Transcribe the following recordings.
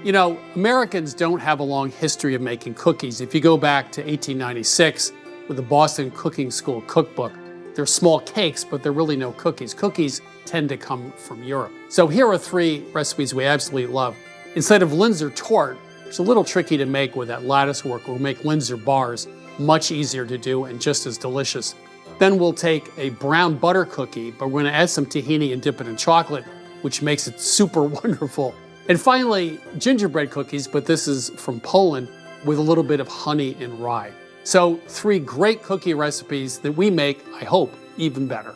You know, Americans don't have a long history of making cookies. If you go back to 1896 with the Boston Cooking School cookbook, they're small cakes, but they're really no cookies. Cookies tend to come from Europe. So here are 3 recipes we absolutely love. Instead of Linzer torte, it's a little tricky to make with that lattice work. We'll make Linzer bars, much easier to do and just as delicious. Then we'll take a brown butter cookie, but we're gonna add some tahini and dip it in chocolate, which makes it super wonderful. And finally, gingerbread cookies, but this is from Poland, with a little bit of honey and rye. So 3 great cookie recipes that we make, I hope, even better.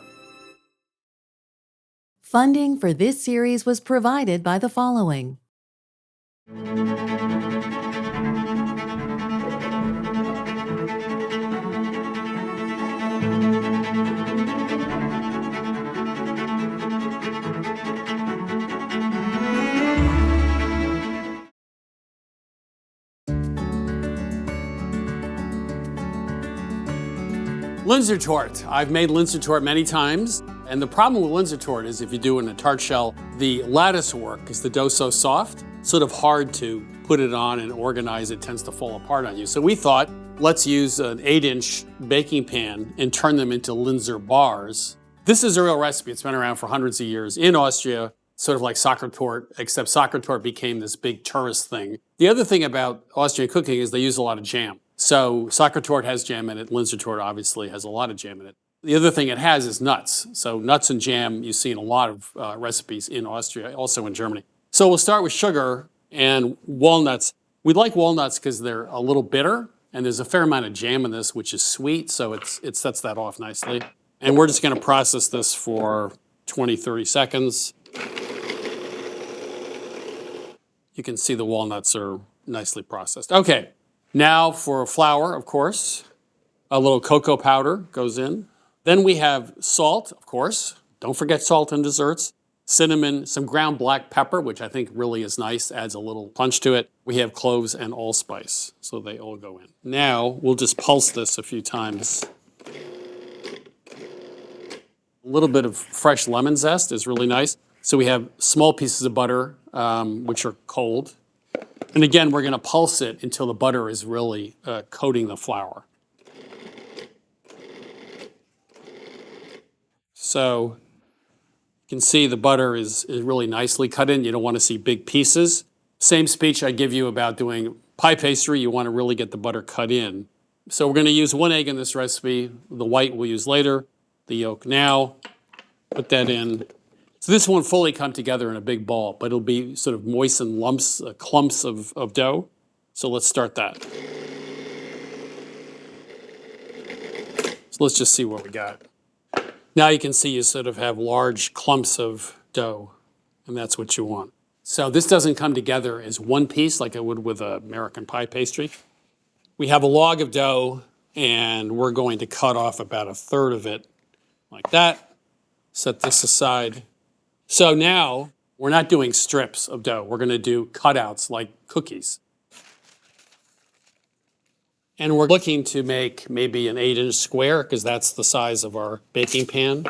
Funding for this series was provided by the following. Linzer torte. I've made Linzer torte many times. And the problem with Linzer torte is if you do it in a tart shell, the lattice work, because the dough's so soft, sort of hard to put it on and organize. It tends to fall apart on you. So we thought, let's use an 8-inch baking pan and turn them into Linzer bars. This is a real recipe. It's been around for hundreds of years in Austria, sort of like soccer torte, except soccer torte became this big tourist thing. The other thing about Austrian cooking is they use a lot of jam. So soccer torte has jam in it. Linzer torte obviously has a lot of jam in it. The other thing it has is nuts. So nuts and jam you see in a lot of recipes in Austria, also in Germany. So we'll start with sugar and walnuts. We like walnuts because they're a little bitter, and there's a fair amount of jam in this, which is sweet, so it sets that off nicely. And we're just gonna process this for 20, 30 seconds. You can see the walnuts are nicely processed. Okay, now for flour, of course. A little cocoa powder goes in. Then we have salt, of course. Don't forget salt in desserts. Cinnamon, some ground black pepper, which I think really is nice, adds a little punch to it. We have cloves and allspice, so they all go in. Now, we'll just pulse this a few times. A little bit of fresh lemon zest is really nice. So we have small pieces of butter, which are cold. And again, we're gonna pulse it until the butter is really coating the flour. So you can see the butter is really nicely cut in. You don't want to see big pieces. Same speech I give you about doing pie pastry. You want to really get the butter cut in. So we're going to use 1 egg in this recipe. The white we'll use later, the yolk now. Put that in. So this won't fully come together in a big ball, but it'll be sort of moistened lumps, clumps of dough. So let's start that. So let's just see what we got. Now you can see you sort of have large clumps of dough, and that's what you want. So this doesn't come together as one piece like it would with an American pie pastry. We have a log of dough, and we're going to cut off about 1/3 of it like that. Set this aside. So now we're not doing strips of dough. We're going to do cutouts like cookies. And we're looking to make maybe an 8-inch square because that's the size of our baking pan.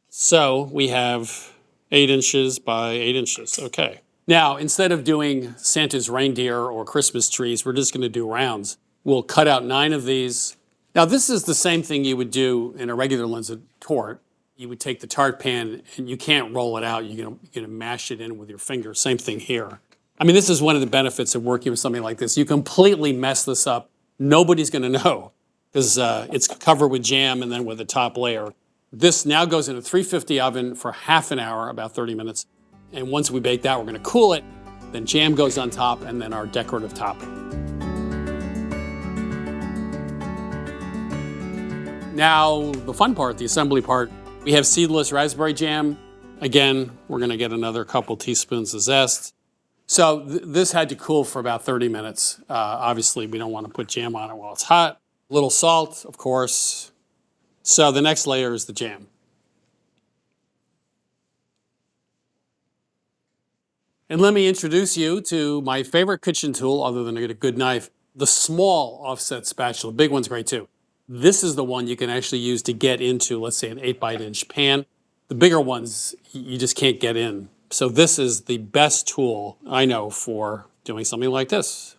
So we have 8 inches by 8 inches, okay. Now, instead of doing Santa's reindeer or Christmas trees, we're just gonna do rounds. We'll cut out 9 of these. Now this is the same thing you would do in a regular Linzer torte. You would take the tart pan and you can't roll it out. You're gonna mash it in with your finger. Same thing here. I mean, this is one of the benefits of working with something like this. You completely mess this up. Nobody's gonna know because it's covered with jam and then with a top layer. This now goes in a 350 oven for half an hour, about 30 minutes. And once we bake that, we're gonna cool it. Then jam goes on top and then our decorative topping. Now, the fun part, the assembly part, we have seedless raspberry jam. Again, we're gonna get another couple teaspoons of zest. So this had to cool for about 30 minutes. Obviously, we don't wanna put jam on it while it's hot. A little salt, of course. So the next layer is the jam. And let me introduce you to my favorite kitchen tool, other than a good knife, the small offset spatula. Big one's great too. This is the one you can actually use to get into, let's say, an 8 by 8 inch pan. The bigger ones, you just can't get in. So this is the best tool I know for doing something like this.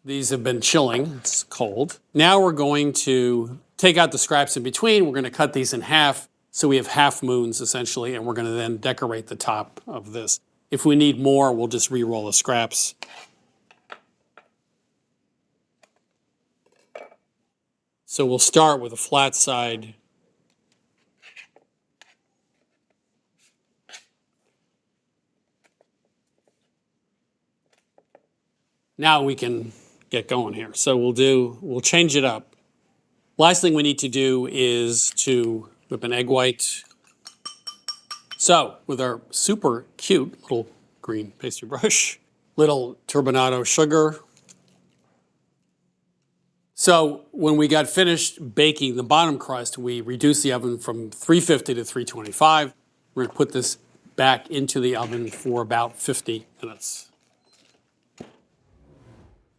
These have been chilling, it's cold. Now we're going to take out the scraps in between. We're going to cut these in half so we have half moons essentially, and we're going to then decorate the top of this. If we need more, we'll just re-roll the scraps. So we'll start with a flat side. Now we can get going here. So we'll change it up. Last thing we need to do is to whip an egg white. So with our super cute little green pastry brush, little turbinado sugar. So when we got finished baking the bottom crust, we reduced the oven from 350 to 325. We're going to put this back into the oven for about 50 minutes.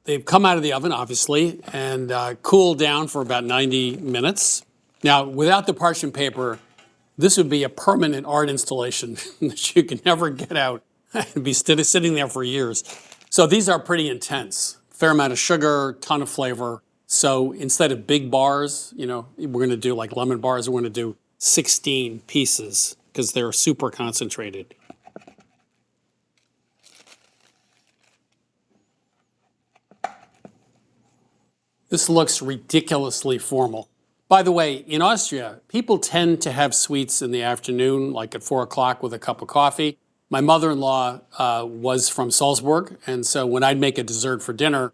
They've come out of the oven, obviously, and cooled down for about 90 minutes. Now, without the parchment paper, this would be a permanent art installation that you can never get out. It'd be sitting there for years. So these are pretty intense. Fair amount of sugar, ton of flavor. So instead of big bars, we're going to do like lemon bars. We're going to do 16 pieces because they're super concentrated. This looks ridiculously formal. By the way, in Austria, people tend to have sweets in the afternoon, like at 4 o'clock with a cup of coffee. My mother-in-law was from Salzburg, and so when I'd make a dessert for dinner,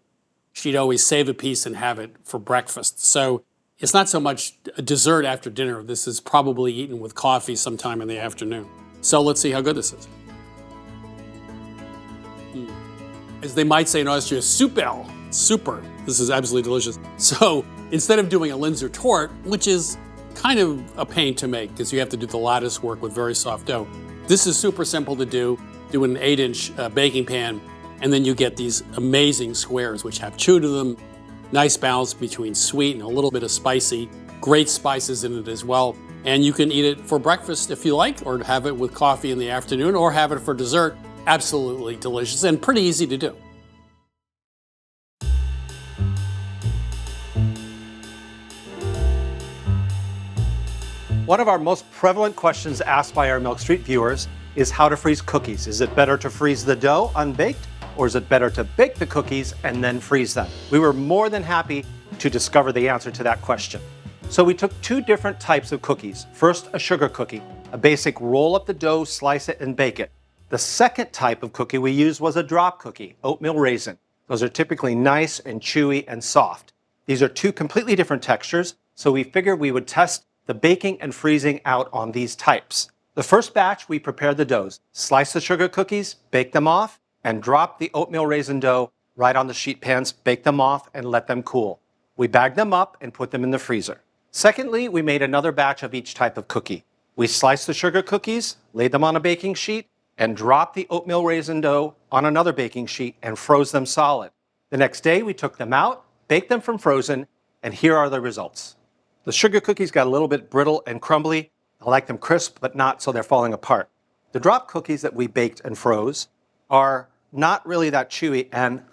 she'd always save a piece and have it for breakfast. So it's not so much a dessert after dinner. This is probably eaten with coffee sometime in the afternoon. So let's see how good this is. As they might say in Austria, super. Super. This is absolutely delicious. So instead of doing a Linzer torte, which is kind of a pain to make because you have to do the lattice work with very soft dough, this is super simple to do. Do an 8-inch baking pan, and then you get these amazing squares which have chew to them, nice balance between sweet and a little bit of spicy, great spices in it as well. And you can eat it for breakfast if you like, or have it with coffee in the afternoon, or have it for dessert. Absolutely delicious and pretty easy to do. One of our most prevalent questions asked by our Milk Street viewers is how to freeze cookies. Is it better to freeze the dough unbaked, or is it better to bake the cookies and then freeze them? We were more than happy to discover the answer to that question. So we took two different types of cookies. First, a sugar cookie, a basic roll up the dough, slice it, and bake it. The second type of cookie we used was a drop cookie, oatmeal raisin. Those are typically nice and chewy and soft. These are two completely different textures, so we figured we would test the baking and freezing out on these types. The first batch, we prepared the doughs, slice the sugar cookies, bake them off, and drop the oatmeal raisin dough right on the sheet pans, bake them off, and let them cool. We bagged them up and put them in the freezer. Secondly, we made another batch of each type of cookie. We sliced the sugar cookies, laid them on a baking sheet, and dropped the oatmeal raisin dough on another baking sheet and froze them solid. The next day, we took them out, baked them from frozen, and here are the results. The sugar cookies got a little bit brittle and crumbly. I like them crisp, but not so they're falling apart. The drop cookies that we baked and froze are not really that chewy and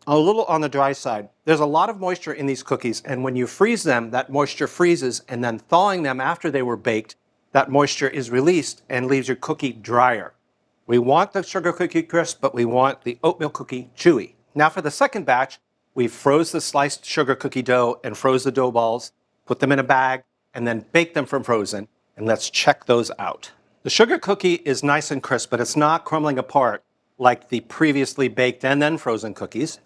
a little on the dry side. There's a lot of moisture in these cookies, and when you freeze them, that moisture freezes, and then thawing them after they were baked, that moisture is released and leaves your cookie drier. We want the sugar cookie crisp, but we want the oatmeal cookie chewy. Now for the second batch, we froze the sliced sugar cookie dough and froze the dough balls, put them in a bag, and then bake them from frozen. And let's check those out. The sugar cookie is nice and crisp, but it's not crumbling apart like the previously baked and then frozen cookies.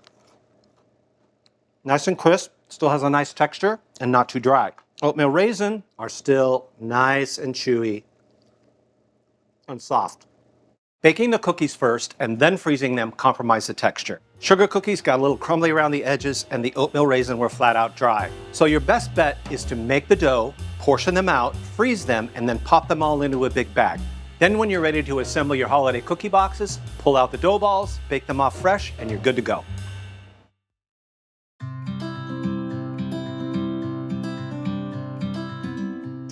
Nice and crisp, still has a nice texture and not too dry. Oatmeal raisin are still nice and chewy and soft. Baking the cookies first and then freezing them compromised the texture. Sugar cookies got a little crumbly around the edges, and the oatmeal raisin were flat out dry. So your best bet is to make the dough, portion them out, freeze them, and then pop them all into a big bag. Then when you're ready to assemble your holiday cookie boxes, pull out the dough balls, bake them off fresh, and you're good to go.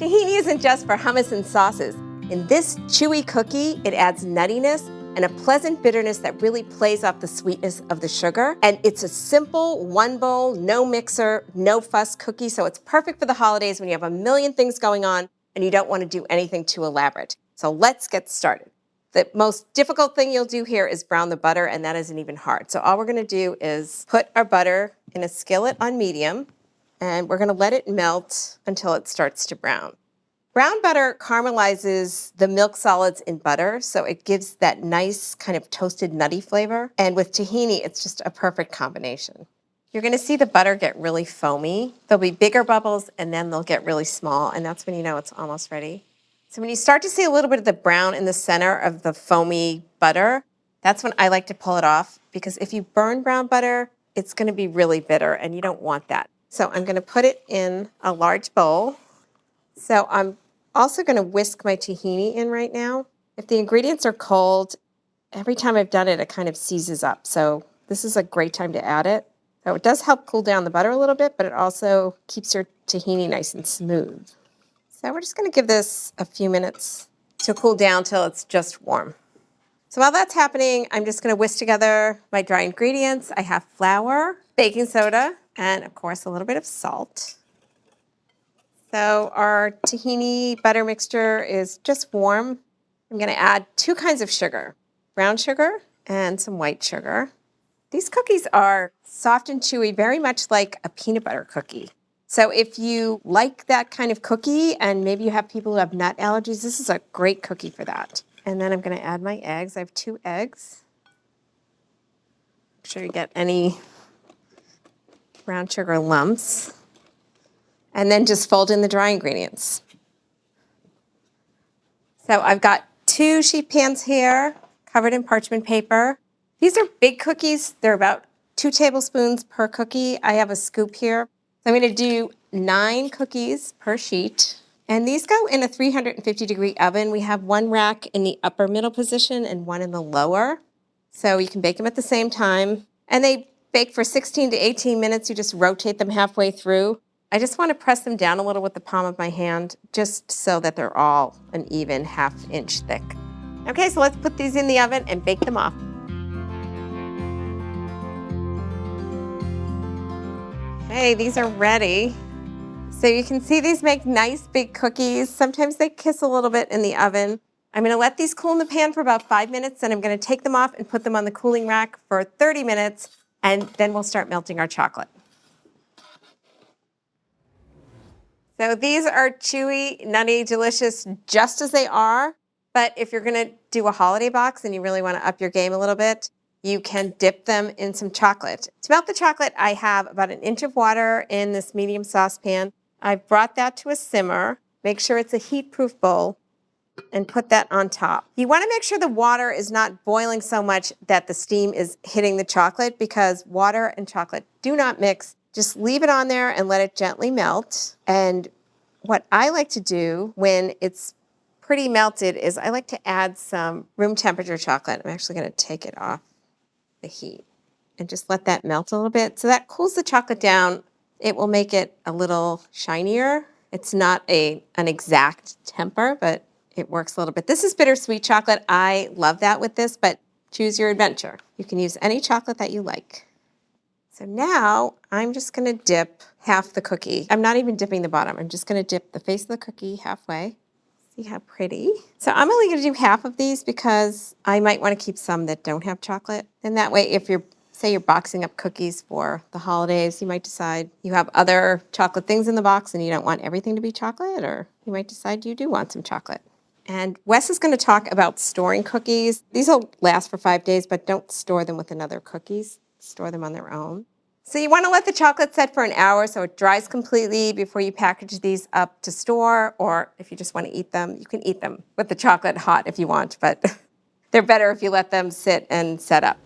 Tahini isn't just for hummus and sauces. In this chewy cookie, it adds nuttiness and a pleasant bitterness that really plays off the sweetness of the sugar. And it's a simple, one bowl, no mixer, no fuss cookie, so it's perfect for the holidays when you have a million things going on and you don't want to do anything too elaborate. So let's get started. The most difficult thing you'll do here is brown the butter, and that isn't even hard. So all we're gonna do is put our butter in a skillet on medium, and we're gonna let it melt until it starts to brown. Brown butter caramelizes the milk solids in butter, so it gives that nice kind of toasted nutty flavor. And with tahini, it's just a perfect combination. You're gonna see the butter get really foamy. There'll be bigger bubbles, and then they'll get really small, and that's when you know it's almost ready. So when you start to see a little bit of the brown in the center of the foamy butter, that's when I like to pull it off, because if you burn brown butter, it's gonna be really bitter, and you don't want that. So I'm gonna put it in a large bowl. So I'm also going to whisk my tahini in right now. If the ingredients are cold, every time I've done it, it kind of seizes up. So this is a great time to add it. So it does help cool down the butter a little bit, but it also keeps your tahini nice and smooth. So we're just going to give this a few minutes to cool down till it's just warm. So while that's happening, I'm just going to whisk together my dry ingredients. I have flour, baking soda, and of course a little bit of salt. So our tahini butter mixture is just warm. I'm gonna add 2 kinds of sugar, brown sugar and some white sugar. These cookies are soft and chewy, very much like a peanut butter cookie. So if you like that kind of cookie and maybe you have people who have nut allergies, this is a great cookie for that. And then I'm gonna add my eggs. I have 2 eggs. Make sure you get any brown sugar lumps. And then just fold in the dry ingredients. So I've got 2 sheet pans here, covered in parchment paper. These are big cookies. They're about 2 tablespoons per cookie. I have a scoop here. So I'm gonna do 9 cookies per sheet. And these go in a 350-degree oven. We have 1 rack in the upper middle position and 1 in the lower. So you can bake them at the same time. And they bake for 16 to 18 minutes. You just rotate them halfway through. I just want to press them down a little with the palm of my hand, just so that they're all an even 1/2 inch thick. Okay, so let's put these in the oven and bake them off. Okay, these are ready. So you can see these make nice big cookies. Sometimes they kiss a little bit in the oven. I'm gonna let these cool in the pan for about 5 minutes, and I'm gonna take them off and put them on the cooling rack for 30 minutes, and then we'll start melting our chocolate. So these are chewy, nutty, delicious, just as they are. But if you're gonna do a holiday box and you really wanna up your game a little bit, you can dip them in some chocolate. To melt the chocolate, I have about 1 inch of water in this medium saucepan. I've brought that to a simmer. Make sure it's a heat-proof bowl and put that on top. You wanna make sure the water is not boiling so much that the steam is hitting the chocolate, because water and chocolate do not mix. Just leave it on there and let it gently melt. And what I like to do when it's pretty melted is I like to add some room temperature chocolate. I'm actually gonna take it off the heat and just let that melt a little bit. So that cools the chocolate down. It will make it a little shinier. It's not an exact temper, but it works a little bit. This is bittersweet chocolate. I love that with this, but choose your adventure. You can use any chocolate that you like. So now I'm just gonna dip half the cookie. I'm not even dipping the bottom. I'm just gonna dip the face of the cookie halfway. See how pretty? So I'm only gonna do half of these because I might wanna keep some that don't have chocolate. And that way, if say you're boxing up cookies for the holidays, you might decide you have other chocolate things in the box and you don't want everything to be chocolate, or you might decide you do want some chocolate. And Wes is gonna talk about storing cookies. These will last for 5 days, but don't store them with another cookies. Store them on their own. So you want to let the chocolate set for an hour so it dries completely before you package these up to store, or if you just want to eat them, you can eat them with the chocolate hot if you want, but they're better if you let them sit and set up.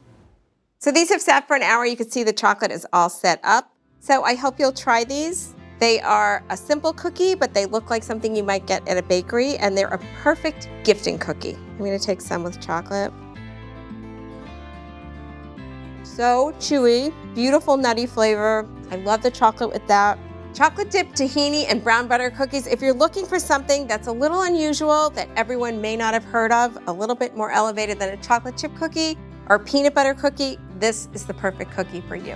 So these have sat for an hour. You can see the chocolate is all set up. So I hope you'll try these. They are a simple cookie, but they look like something you might get at a bakery, and they're a perfect gifting cookie. I'm going to take some with chocolate. So chewy, beautiful nutty flavor. I love the chocolate with that. Chocolate dipped tahini and brown butter cookies. If you're looking for something that's a little unusual that everyone may not have heard of, a little bit more elevated than a chocolate chip cookie or peanut butter cookie, this is the perfect cookie for you.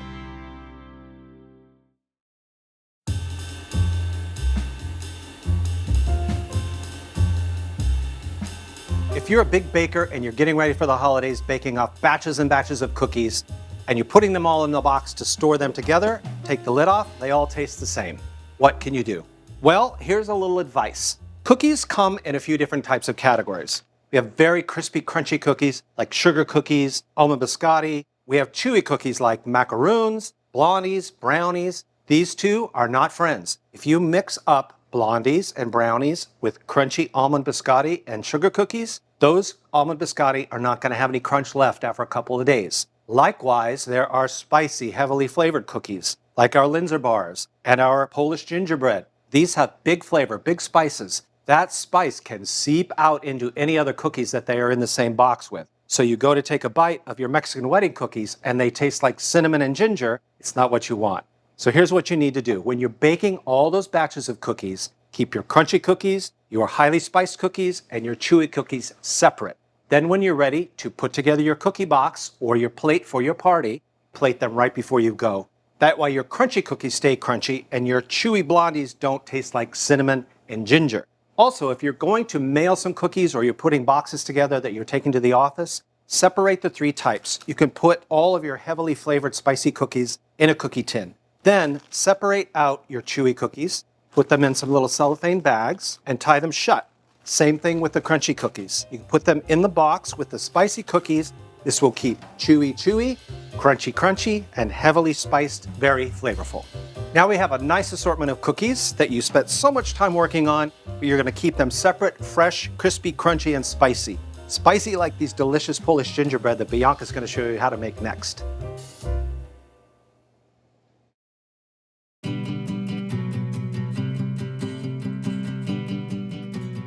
If you're a big baker and you're getting ready for the holidays, baking up batches and batches of cookies, and you're putting them all in the box to store them together, take the lid off, they all taste the same. What can you do? Well, here's a little advice. Cookies come in a few different types of categories. We have very crispy, crunchy cookies like sugar cookies, almond biscotti. We have chewy cookies like macaroons, blondies, brownies. These two are not friends. If you mix up blondies and brownies with crunchy almond biscotti and sugar cookies, those almond biscotti are not going to have any crunch left after a couple of days. Likewise, there are spicy, heavily flavored cookies, like our Linzer Bars and our Polish Gingerbread. These have big flavor, big spices. That spice can seep out into any other cookies that they are in the same box with. So you go to take a bite of your Mexican wedding cookies and they taste like cinnamon and ginger. It's not what you want. So here's what you need to do. When you're baking all those batches of cookies, keep your crunchy cookies, your highly spiced cookies, and your chewy cookies separate. Then when you're ready to put together your cookie box or your plate for your party, plate them right before you go. That way your crunchy cookies stay crunchy and your chewy blondies don't taste like cinnamon and ginger. Also, if you're going to mail some cookies or you're putting boxes together that you're taking to the office, separate the three types. You can put all of your heavily flavored spicy cookies in a cookie tin. Then separate out your chewy cookies, put them in some little cellophane bags, and tie them shut. Same thing with the crunchy cookies. You can put them in the box with the spicy cookies. This will keep chewy, chewy, crunchy, crunchy, and heavily spiced, very flavorful. Now we have a nice assortment of cookies that you spent so much time working on, but you're gonna keep them separate, fresh, crispy, crunchy, and spicy. Spicy like these delicious Polish gingerbread that Bianca's gonna show you how to make next.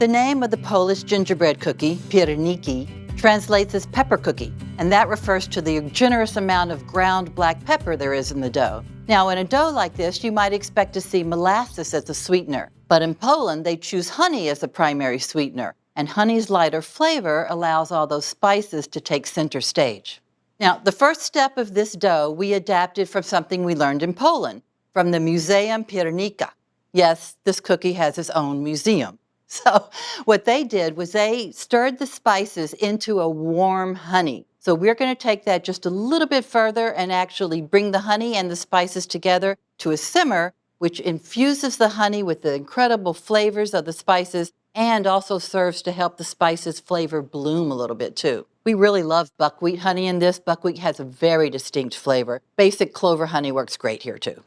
The name of the Polish gingerbread cookie, pierniki, translates as pepper cookie, and that refers to the generous amount of ground black pepper there is in the dough. Now, in a dough like this, you might expect to see molasses as a sweetener, but in Poland, they choose honey as the primary sweetener, and honey's lighter flavor allows all those spices to take center stage. Now, the first step of this dough we adapted from something we learned in Poland, from the Museum Piernika. Yes, this cookie has its own museum. So what they did was they stirred the spices into a warm honey. So we're going to take that just a little bit further and actually bring the honey and the spices together to a simmer, which infuses the honey with the incredible flavors of the spices and also serves to help the spices flavor bloom a little bit too. We really love buckwheat honey in this. Buckwheat has a very distinct flavor. Basic clover honey works great here too.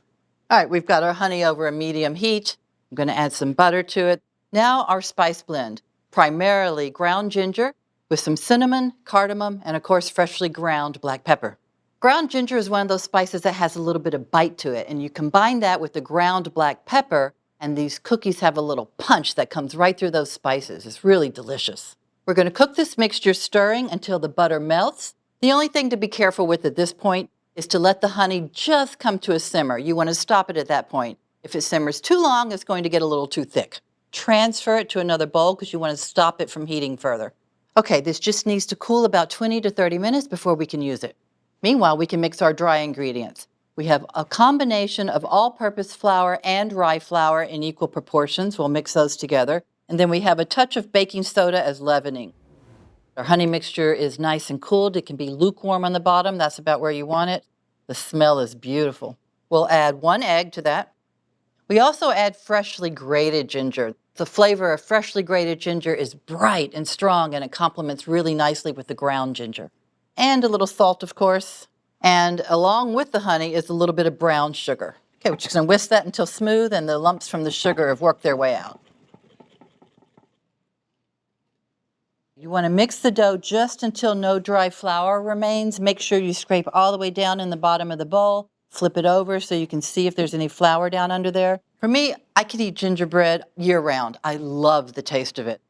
All right, we've got our honey over a medium heat. I'm going to add some butter to it. Now our spice blend, primarily ground ginger with some cinnamon, cardamom, and of course freshly ground black pepper. Ground ginger is one of those spices that has a little bit of bite to it, and you combine that with the ground black pepper, and these cookies have a little punch that comes right through those spices. It's really delicious. We're going to cook this mixture stirring until the butter melts. The only thing to be careful with at this point is to let the honey just come to a simmer. You want to stop it at that point. If it simmers too long, it's going to get a little too thick. Transfer it to another bowl because you want to stop it from heating further. Okay, this just needs to cool about 20 to 30 minutes before we can use it. Meanwhile, we can mix our dry ingredients. We have a combination of all-purpose flour and rye flour in equal proportions. We'll mix those together. And then we have a touch of baking soda as leavening. Our honey mixture is nice and cooled. It can be lukewarm on the bottom. That's about where you want it. The smell is beautiful. We'll add 1 egg to that. We also add freshly grated ginger. The flavor of freshly grated ginger is bright and strong, and it complements really nicely with the ground ginger. And a little salt, of course. And along with the honey is a little bit of brown sugar. Okay, we're just going to whisk that until smooth and the lumps from the sugar have worked their way out. You want to mix the dough just until no dry flour remains. Make sure you scrape all the way down in the bottom of the bowl. Flip it over so you can see if there's any flour down under there. For me, I could eat gingerbread year-round. I love the taste of it.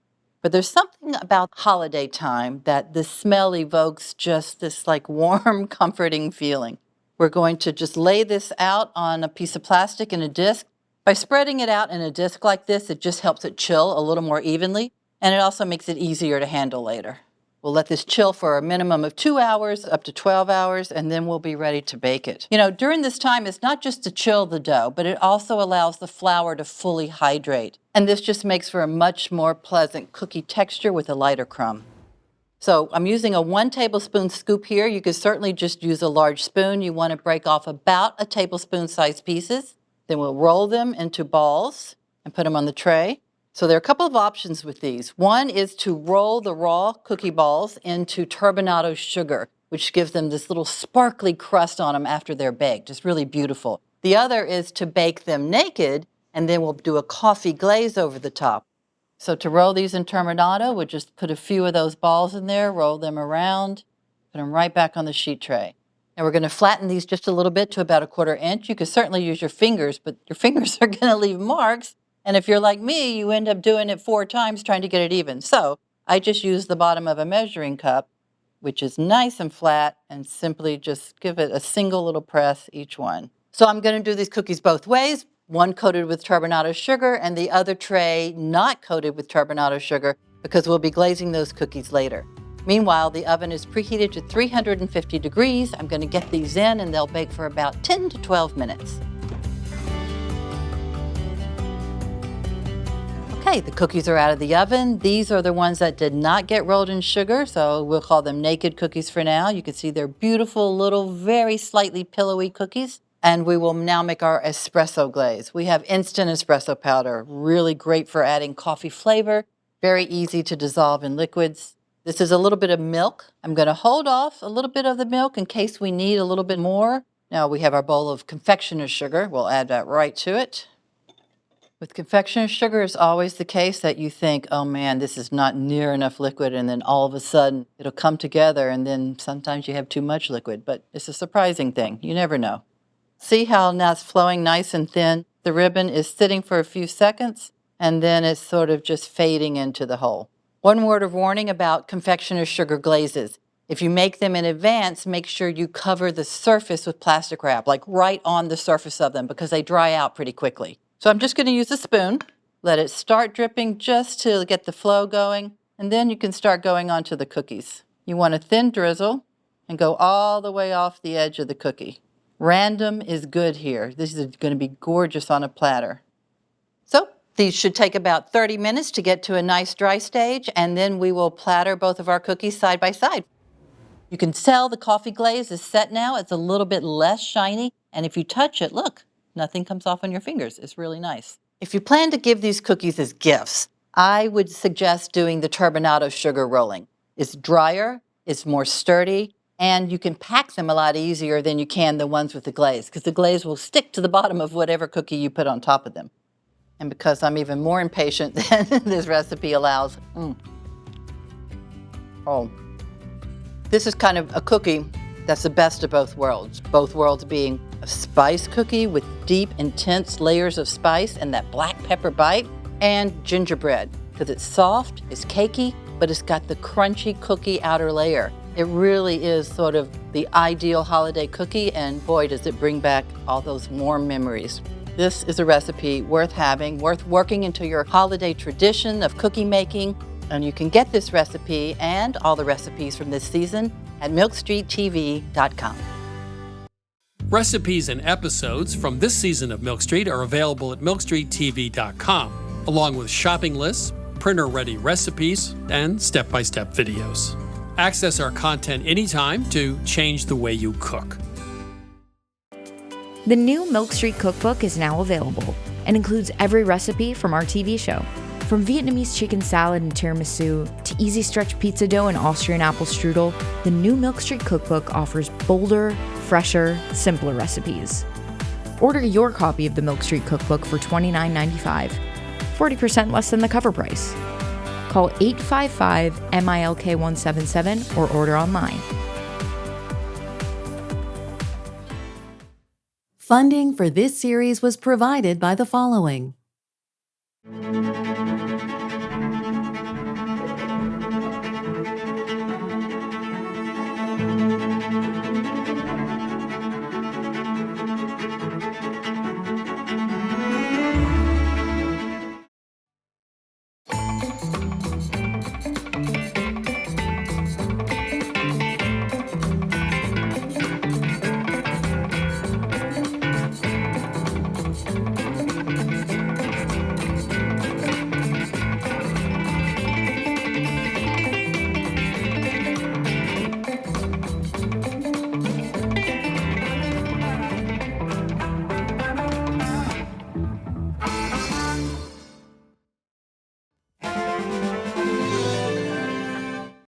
But there's something about holiday time that the smell evokes just this like warm, comforting feeling. We're going to just lay this out on a piece of plastic in a disc, By spreading it out in a disc like this, it just helps it chill a little more evenly, and it also makes it easier to handle later. We'll let this chill for a minimum of 2 hours, up to 12 hours, and then we'll be ready to bake it. During this time, it's not just to chill the dough, but it also allows the flour to fully hydrate. And this just makes for a much more pleasant cookie texture with a lighter crumb. So I'm using a 1 tablespoon scoop here. You could certainly just use a large spoon. You want to break off about a tablespoon-sized pieces. Then we'll roll them into balls and put them on the tray. So there are a couple of options with these. One is to roll the raw cookie balls into turbinado sugar, which gives them this little sparkly crust on them after they're baked. It's really beautiful. The other is to bake them naked, and then we'll do a coffee glaze over the top. So to roll these in turbinado, we'll just put a few of those balls in there, roll them around, put them right back on the sheet tray. And we're going to flatten these just a little bit to about 1/4 inch. You could certainly use your fingers, but your fingers are going to leave marks. And if you're like me, you end up doing it 4 times trying to get it even. So I just use the bottom of a measuring cup, which is nice and flat, and simply just give it a single little press each one. So I'm going to do these cookies both ways, one coated with turbinado sugar and the other tray not coated with turbinado sugar, because we'll be glazing those cookies later. Meanwhile, the oven is preheated to 350 degrees. I'm going to get these in, and they'll bake for about 10 to 12 minutes. Okay, the cookies are out of the oven. These are the ones that did not get rolled in sugar, so we'll call them naked cookies for now. You can see they're beautiful little, very slightly pillowy cookies. And we will now make our espresso glaze. We have instant espresso powder, really great for adding coffee flavor, very easy to dissolve in liquids. This is a little bit of milk. I'm going to hold off a little bit of the milk in case we need a little bit more. Now we have our bowl of confectioner's sugar. We'll add that right to it. With confectioner's sugar, it's always the case that you think, oh man, this is not near enough liquid, and then all of a sudden it'll come together, and then sometimes you have too much liquid, but it's a surprising thing. You never know. See how now it's flowing nice and thin? The ribbon is sitting for a few seconds, and then it's sort of just fading into the hole. One word of warning about confectioner's sugar glazes. If you make them in advance, make sure you cover the surface with plastic wrap, like right on the surface of them, because they dry out pretty quickly. So I'm just going to use a spoon, let it start dripping just to get the flow going, and then you can start going on to the cookies. You want a thin drizzle and go all the way off the edge of the cookie. Random is good here. This is going to be gorgeous on a platter. So these should take about 30 minutes to get to a nice dry stage, and then we will platter both of our cookies side by side. You can tell the coffee glaze is set now. It's a little bit less shiny, and if you touch it, look, nothing comes off on your fingers. It's really nice. If you plan to give these cookies as gifts, I would suggest doing the turbinado sugar rolling. It's drier, it's more sturdy, and you can pack them a lot easier than you can the ones with the glaze, because the glaze will stick to the bottom of whatever cookie you put on top of them. And because I'm even more impatient than this recipe allows, this is kind of a cookie that's the best of both worlds being a spice cookie with deep, intense layers of spice and that black pepper bite, and gingerbread, because it's soft, it's cakey, but it's got the crunchy cookie outer layer. It really is sort of the ideal holiday cookie, and boy, does it bring back all those warm memories. This is a recipe worth having, worth working into your holiday tradition of cookie making, and you can get this recipe and all the recipes from this season at milkstreettv.com. Recipes and episodes from this season of Milk Street are available at milkstreettv.com, along with shopping lists, printer-ready recipes, and step-by-step videos. Access our content anytime to change the way you cook. The new Milk Street Cookbook is now available and includes every recipe from our TV show. From Vietnamese chicken salad and tiramisu to easy stretch pizza dough and Austrian apple strudel, the new Milk Street Cookbook offers bolder, fresher, simpler recipes. Order your copy of the Milk Street Cookbook for $29.95, 40% less than the cover price. Call 855-MILK-177 or order online. Funding for this series was provided by the following.